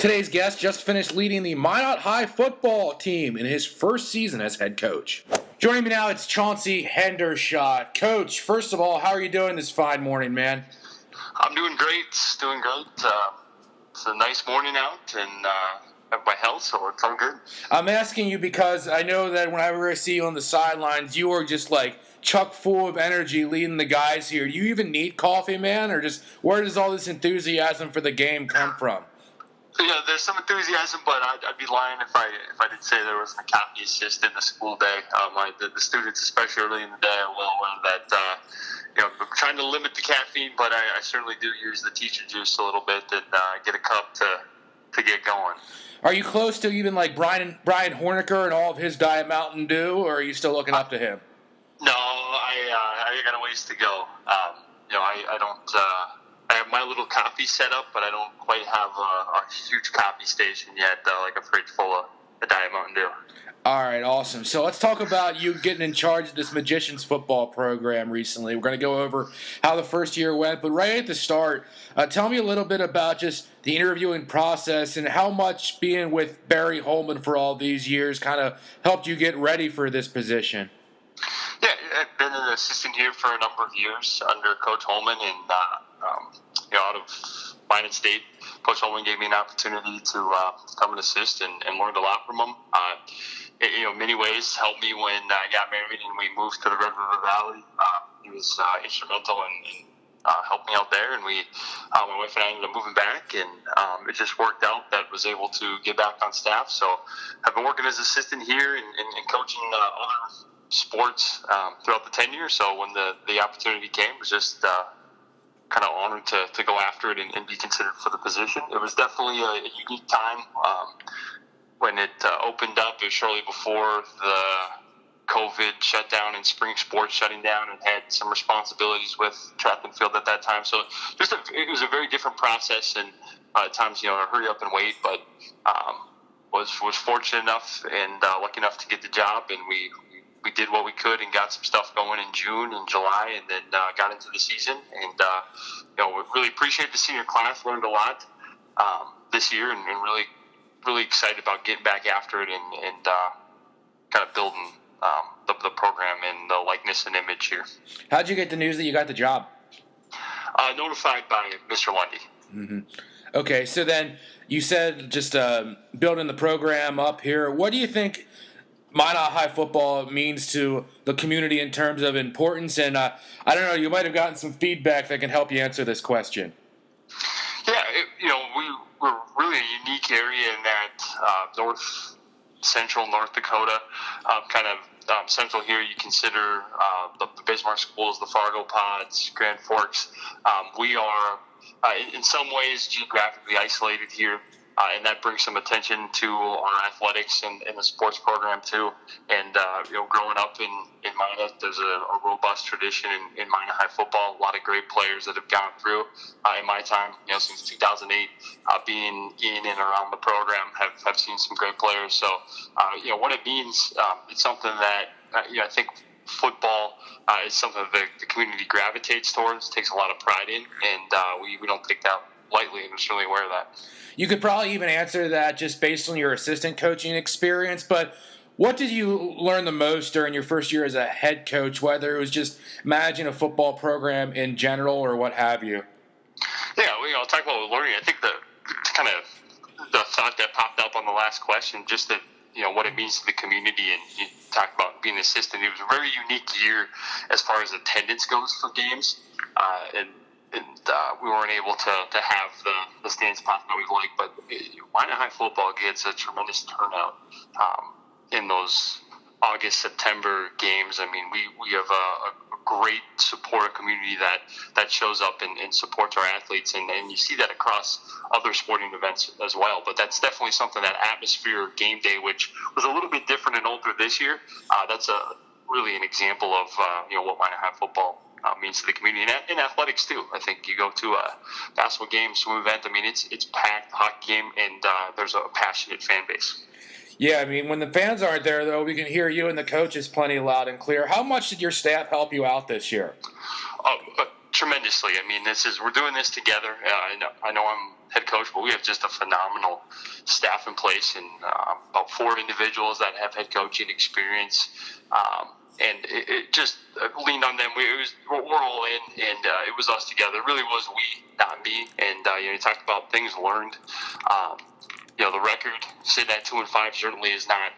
Today's guest just finished leading the Minot High football team in his first season as head coach. Joining me now, it's Chauncy Hendershot. Coach, first of all, how are you doing this fine morning, man? I'm doing great. It's a nice morning out, and have my health, so it's all good. I'm asking you because I know that whenever I see you on the sidelines, you are just like chock full of energy leading the guys here. Do you even need coffee, man? Or just where does all this enthusiasm for the game come from? Yeah, there's some enthusiasm, but I'd be lying if I didn't say there wasn't a coffee assist in the school day. The students, especially early in the day, are well aware that I'm trying to limit the caffeine, but I certainly do use the teacher juice a little bit and get a cup to get going. Are you close to even like Brian Hornicker and all of his Diet Mountain Dew, or are you still looking up to him? No, I got a ways to go. I don't. I have my little coffee set up, but I don't quite have a huge coffee station yet, like a fridge full of a Diet Mountain Dew. All right, awesome. So let's talk about you getting in charge of this Magicians football program recently. We're going to go over how the first year went, but right at the start, tell me a little bit about just the interviewing process and how much being with Barry Holman for all these years kind of helped you get ready for this position. Yeah, I've been an assistant here for a number of years under Coach Holman, and out of Minot State, Coach Holman gave me an opportunity to come and assist and learned a lot from him. Many ways helped me when I got married and we moved to the Red River Valley. He was instrumental in helped me out there, and my wife and I ended up moving back, and it just worked out that I was able to get back on staff. So I've been working as assistant here and coaching other sports throughout the tenure. So when the opportunity came, it was just kind of honored to go after it and be considered for the position. It was definitely a unique time. When it opened up, it was shortly before the COVID shutdown and spring sports shutting down, and had some responsibilities with track and field at that time. So it was a very different process, and at times, hurry up and wait, but was fortunate enough and lucky enough to get the job, and we did what we could and got some stuff going in June and July, and then got into the season. And we really appreciate the senior class. Learned a lot this year, and really excited about getting back after it and kind of building the program and the likeness and image here. How'd you get the news that you got the job? Notified by Mr. Lundy. Mm-hmm. Okay, so then you said just building the program up here. What do you think Minot High football means to the community in terms of importance? And I don't know, you might have gotten some feedback that can help you answer this question. Yeah, we're really a unique area in that central North Dakota, kind of central here. You consider the Bismarck schools, the Fargo Pods, Grand Forks. We are in some ways geographically isolated here. And that brings some attention to our athletics and the sports program too. And growing up in Minot, there's a robust tradition in Minot High football. A lot of great players that have gone through. In my time, since 2008, being in and around the program, have seen some great players. So, what it means, it's something that I think football is something that the community gravitates towards, takes a lot of pride in, and we don't take that lightly, and we're certainly aware of that. You could probably even answer that just based on your assistant coaching experience, but what did you learn the most during your first year as a head coach, whether it was just managing a football program in general or what have you? Yeah, I'll talk about learning. I think the thought that popped up on the last question, just that, what it means to the community, and you talked about being an assistant. It was a very unique year as far as attendance goes for games, and we weren't able to have the stand spots that we'd like, but Minot High football gets a tremendous turnout in those August, September games. I mean, we have a great supporter community that shows up and supports our athletes, and you see that across other sporting events as well. But that's definitely something, that atmosphere of game day, which was a little bit different and older this year. That's really an example of what Minot High football means to the community, and in athletics too. I think you go to a basketball game, swim event. I mean, it's packed, hockey game, and there's a passionate fan base. Yeah, I mean, when the fans aren't there, though, we can hear you and the coaches plenty loud and clear. How much did your staff help you out this year? Tremendously. I mean, we're doing this together. I know I'm head coach, but we have just a phenomenal staff in place, and about 4 individuals that have head coaching experience. And it just leaned on them. We're all in, and it was us together. It really was we, not me. And you talked about things learned. The record sitting at 2-5 certainly is not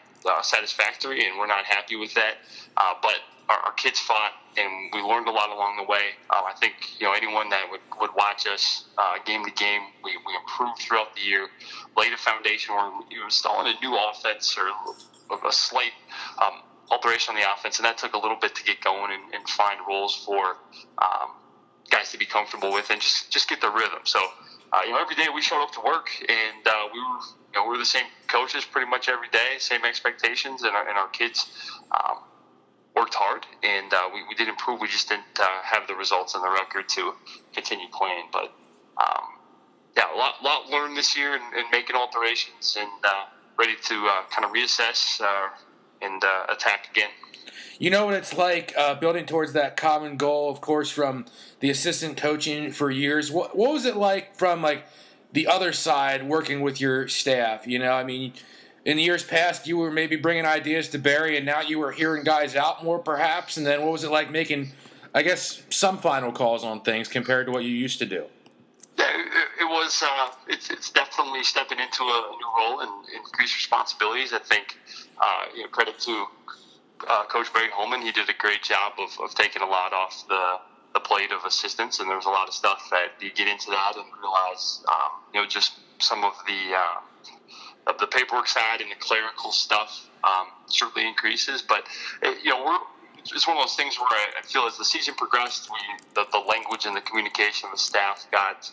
satisfactory, and we're not happy with that. But our kids fought, and we learned a lot along the way. I think anyone that would watch us game to game, we improved throughout the year, laid a foundation where we installing a new offense or a slight alteration on the offense, and that took a little bit to get going and find roles for guys to be comfortable with and just get the rhythm. So every day we showed up to work, and we were the same coaches pretty much every day, same expectations, and our kids worked hard, and we did improve. We just didn't have the results and the record to continue playing. But a lot learned this year and making alterations, and ready to kind of reassess and attack again. You know what it's like building towards that common goal, of course, from the assistant coaching for years. What was it like from the other side working with your staff? I mean, in the years past, you were maybe bringing ideas to Barry, and now you were hearing guys out more, perhaps. And then what was it like making, I guess, some final calls on things compared to what you used to do? Yeah, it was. It's definitely stepping into a new role and increased responsibilities. I think credit to Coach Barry Holman. He did a great job of taking a lot off the plate of assistants, and there was a lot of stuff that you get into that and realize, just some of the paperwork side and the clerical stuff certainly increases. But it's one of those things where I feel as the season progressed, the language and the communication of the staff got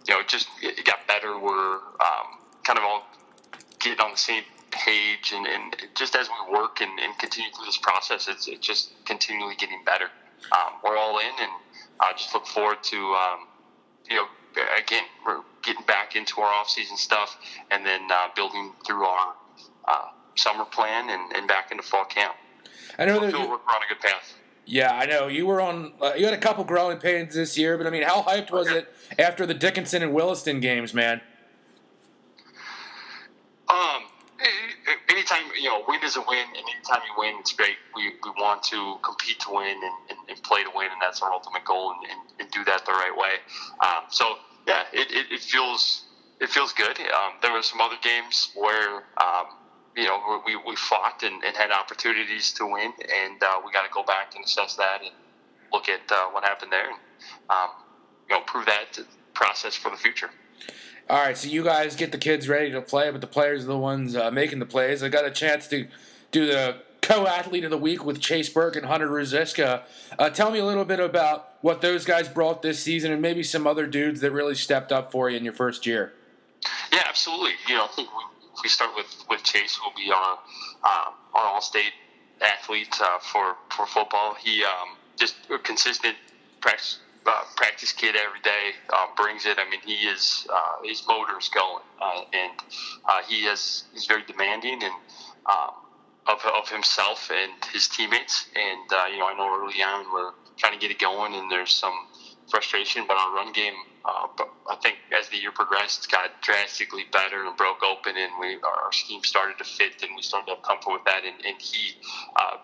it got better. We're kind of all getting on the same page, and just as we work and continue through this process, it's just continually getting better. We're all in, and I just look forward to again, we're getting back into our off-season stuff, and then building through our summer plan and back into fall camp. I know we're on a good path. Yeah, I know. You were on. You had a couple growing pains this year, but I mean, how hyped was it after the Dickinson and Williston games, man? Anytime, win is a win, and anytime you win, it's great. We want to compete to win and play to win, and that's our ultimate goal, and do that the right way. It feels good. There were some other games where we fought and had opportunities to win, and we got to go back and assess that and look at what happened there, and improve that process for the future. All right, so you guys get the kids ready to play, but the players are the ones making the plays. I got a chance to do the CoAthlete of the Week with Chase Burke and Hunter Ruziska. Tell me a little bit about what those guys brought this season, and maybe some other dudes that really stepped up for you in your first year. Yeah, absolutely. I think we start with Chase, who will be our all-state athlete for football. He just a consistent practice kid every day, brings it. I mean, he is his motor's going, and he's very demanding and of himself and his teammates. And I know early on we're trying to get it going, and there's some frustration, but our run game, I think as the year progressed, got drastically better and broke open, and our scheme started to fit, and we started to have comfort with that, and he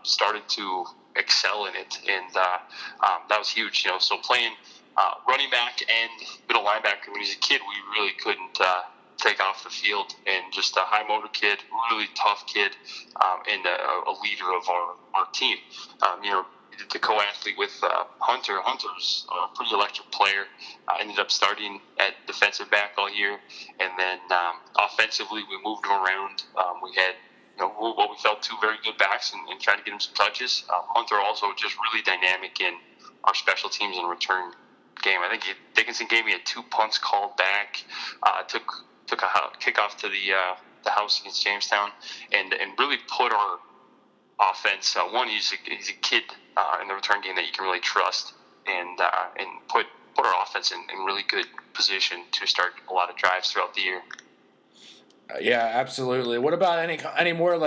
started to excel in it, and that was huge. So playing running back and middle linebacker when he was a kid, we really couldn't take off the field, and just a high motor kid, really tough kid, and a leader of our team. The co-athlete with Hunter. Hunter's a pretty electric player. Ended up starting at defensive back all year, and then offensively we moved him around. We had what we felt two very good backs, and tried to get him some touches. Hunter also just really dynamic in our special teams and return game. I think Dickinson gave me 2 punts called back. Took a kickoff to the house against Jamestown, and really put our offense. One, he's a kid in the return game that you can really trust, and put our offense in really good position to start a lot of drives throughout the year. Yeah, absolutely. What about any more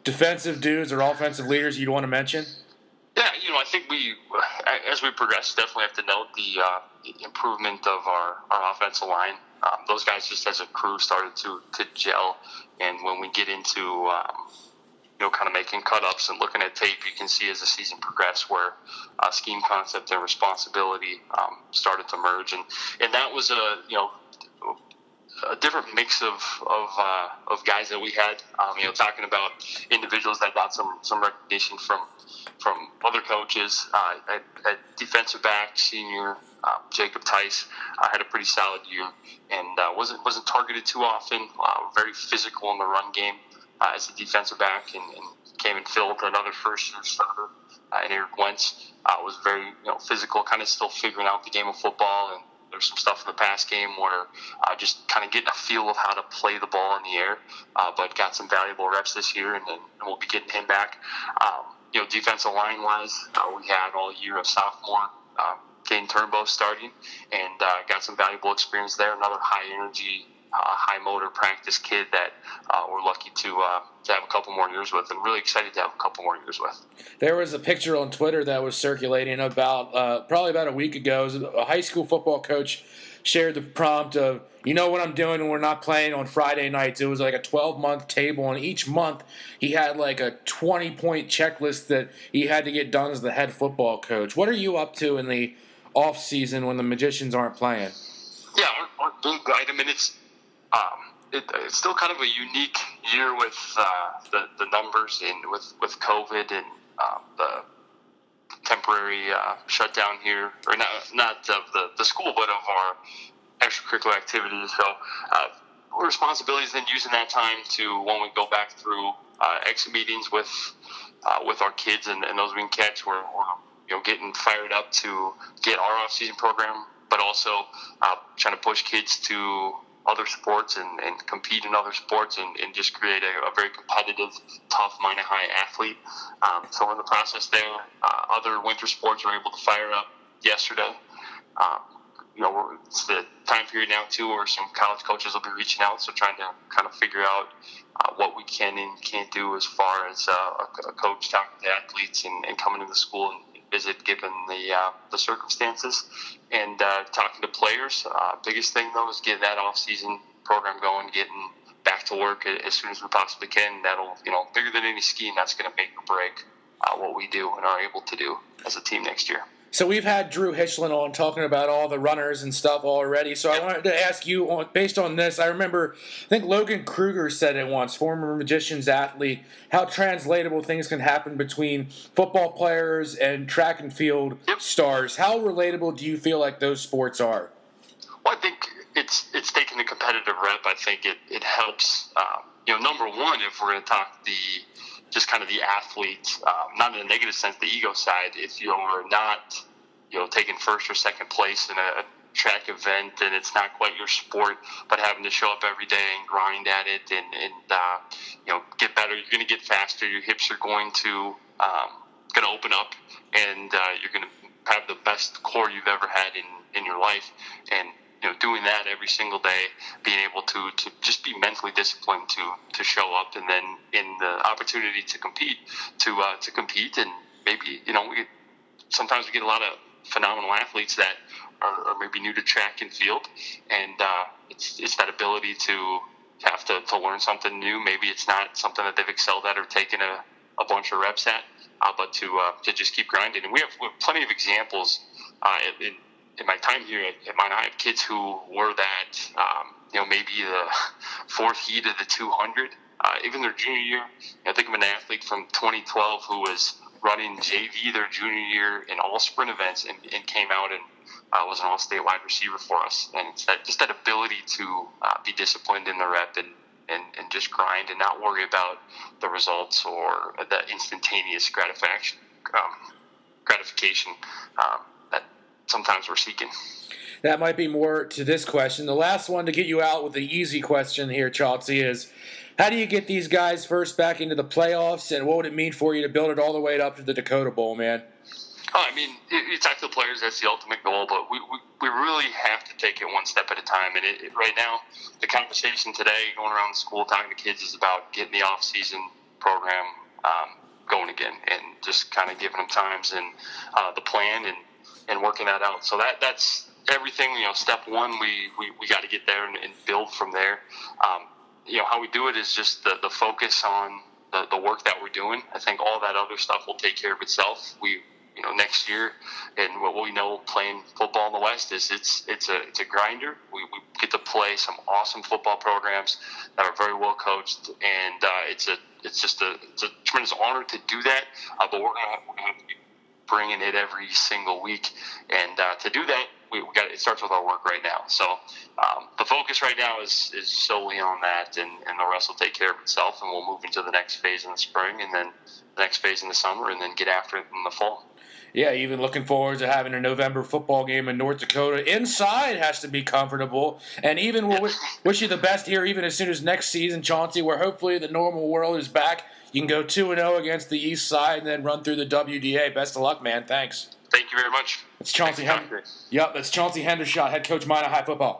defensive dudes or offensive leaders you'd want to mention? Yeah, I think as we progress, definitely have to note the improvement of our offensive line. those guys just as a crew started to gel. And when we get into kind of making cut-ups and looking at tape, you can see as the season progressed where scheme concept and responsibility started to merge, and that was a different mix of guys that we had. Talking about individuals that got some recognition from other coaches. At defensive back, senior Jacob Tice had a pretty solid year and wasn't targeted too often. Very physical in the run game as a defensive back, and came and filled another first-year starter. And Eric Wentz was very physical, kind of still figuring out the game of football, and there's some stuff in the pass game where just kind of getting a feel of how to play the ball in the air, but got some valuable reps this year, and we'll be getting him back. Defensive line-wise, we had all year of sophomore Caden Turnbow starting, and got some valuable experience there. Another high-energy, high-motor practice kid that we're lucky to have a couple more years with, and really excited to have a couple more years with. There was a picture on Twitter that was circulating about probably about a week ago. It was a high school football coach shared the prompt of, what I'm doing when we're not playing on Friday nights. It was like a 12-month table, and each month he had like a 20-point checklist that he had to get done as the head football coach. What are you up to in the off-season when the Magicians aren't playing? Yeah, our big item, and it's still kind of a unique year with the numbers and with COVID and the temporary shutdown here, or not of the school, but of our extracurricular activities. So responsibility is then using that time to, when we go back through exit meetings with our kids and those we can catch, we're getting fired up to get our off-season program, but also trying to push kids to other sports and compete in other sports and just create a very competitive, tough, minor high athlete. So in the process there, other winter sports were able to fire up yesterday. It's the time period now too where some college coaches will be reaching out, so trying to kind of figure out what we can and can't do as far as a coach talking to athletes and coming into the school and visit given the circumstances, and talking to players. Biggest thing though is getting that off-season program going, getting back to work as soon as we possibly can. That'll, bigger than any scheme, that's going to make or break what we do and are able to do as a team next year. So we've had Drew Hichlin on talking about all the runners and stuff already. So I wanted to ask you, based on this, I think Logan Kruger said it once, former Magicians athlete, how translatable things can happen between football players and track and field stars. How relatable do you feel like those sports are? Well, I think it's taking a competitive rep. I think it helps. Number one, if we're going to talk just kind of the athlete, not in a negative sense, the ego side. If you're not, taking first or second place in a track event and it's not quite your sport, but having to show up every day and grind at it and get better, you're going to get faster. Your hips are going to open up, and you're going to have the best core you've ever had in your life. And doing that every single day, being able to just be mentally disciplined to show up, and then in the opportunity to compete, and maybe sometimes we get a lot of phenomenal athletes that are maybe new to track and field, and it's that ability to have to learn something new. Maybe it's not something that they've excelled at or taken a bunch of reps at, but to just keep grinding. And we have plenty of examples in my time here at Minot. I have kids who were that, maybe the fourth heat of the 200, even their junior year. I think of an athlete from 2012 who was running JV their junior year in all sprint events and came out and was an all-state wide receiver for us. And it's that ability to be disciplined in the rep and just grind and not worry about the results or the instantaneous gratification that sometimes we're seeking. That might be more to this question. The last one to get you out with the easy question here, Chauncey, is how do you get these guys first back into the playoffs, and what would it mean for you to build it all the way up to the Dakota Bowl, man? You talk to the players, that's the ultimate goal, but we really have to take it one step at a time. And right now, the conversation today going around the school, talking to kids, is about getting the off-season program going again and just kind of giving them times and the plan and working that out. So that's everything. Step one, we got to get there and build from there. How we do it is just the focus on the work that we're doing. I think all that other stuff will take care of itself. Next year, and what we know playing football in the West is it's a grinder. We get to play some awesome football programs that are very well coached, and it's a tremendous honor to do that. But we're gonna have to be bringing it every single week, and to do that, it starts with our work right now. So the focus right now is solely on that, and the rest will take care of itself, and we'll move into the next phase in the spring, and then the next phase in the summer, and then get after it in the fall. Yeah, even looking forward to having a November football game in North Dakota. Inside has to be comfortable. And even we'll wish you the best here, even as soon as next season, Chauncey, where hopefully the normal world is back. You can go 2-0 against the East Side and then run through the WDA. Best of luck, man. Thanks. Thank you very much. That's Chauncey Hendershot. Yep, that's Chauncy Hendershot, head coach, Minot High Football.